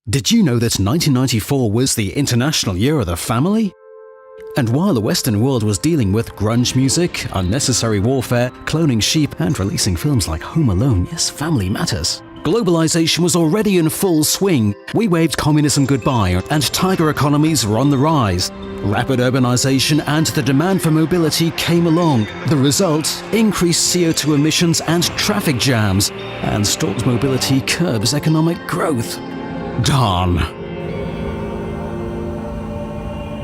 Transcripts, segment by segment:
Did you know that 1994 was the International Year of the Family? And while the Western world was dealing with grunge music, unnecessary warfare, cloning sheep, and releasing films like Home Alone, yes, family matters, globalization was already in full swing. We waved communism goodbye, and tiger economies were on the rise. Rapid urbanization and the demand for mobility came along. The result? Increased CO2 emissions and traffic jams. And stalled mobility curbs economic growth. Darn.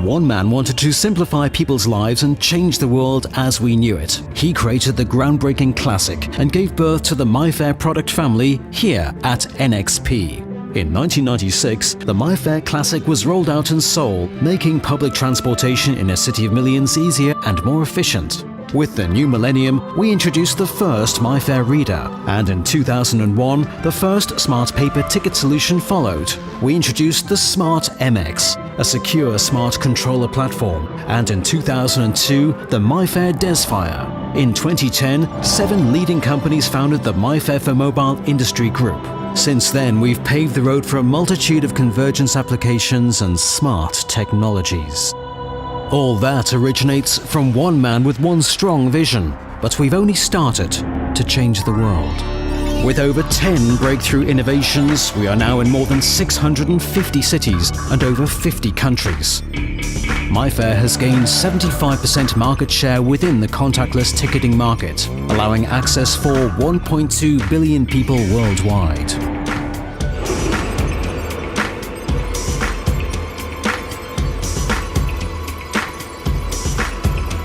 One man wanted to simplify people's lives and change the world as we knew it. He created the groundbreaking classic and gave birth to the MIFARE product family here at NXP. In 1996, the MIFARE Classic was rolled out in Seoul, making public transportation in a city of millions easier and more efficient. With the new millennium, we introduced the first MIFARE reader, and in 2001, the first smart paper ticket solution followed. We introduced the Smart MX, a secure smart controller platform, and in 2002, the MIFARE DesFire. In 2010, 7 leading companies founded the MIFARE for Mobile Industry Group. Since then, we've paved the road for a multitude of convergence applications and smart technologies. All that originates from one man with one strong vision, but we've only started to change the world. With over 10 breakthrough innovations, we are now in more than 650 cities and over 50 countries. MIFARE has gained 75% market share within the contactless ticketing market, allowing access for 1.2 billion people worldwide.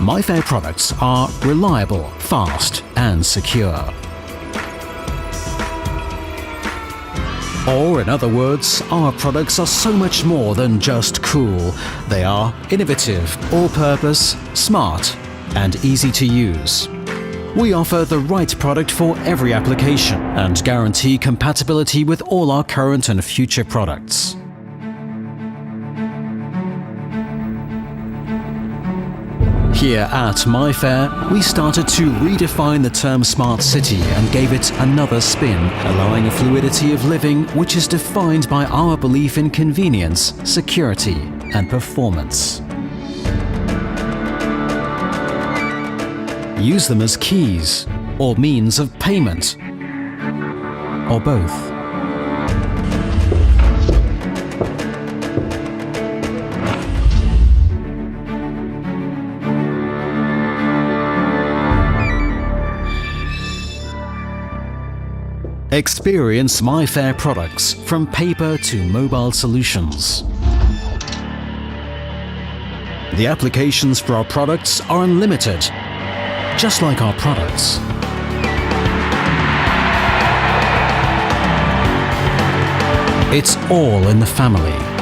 MIFARE products are reliable, fast, and secure. Or, in other words, our products are so much more than just cool. They are innovative, all-purpose, smart, and easy to use. We offer the right product for every application and guarantee compatibility with all our current and future products. Here at MIFARE, we started to redefine the term smart city and gave it another spin, allowing a fluidity of living which is defined by our belief in convenience, security, and performance. Use them as keys, or means of payment, or both. Experience MIFARE products from paper to mobile solutions. The applications for our products are unlimited, just like our products. It's all in the family.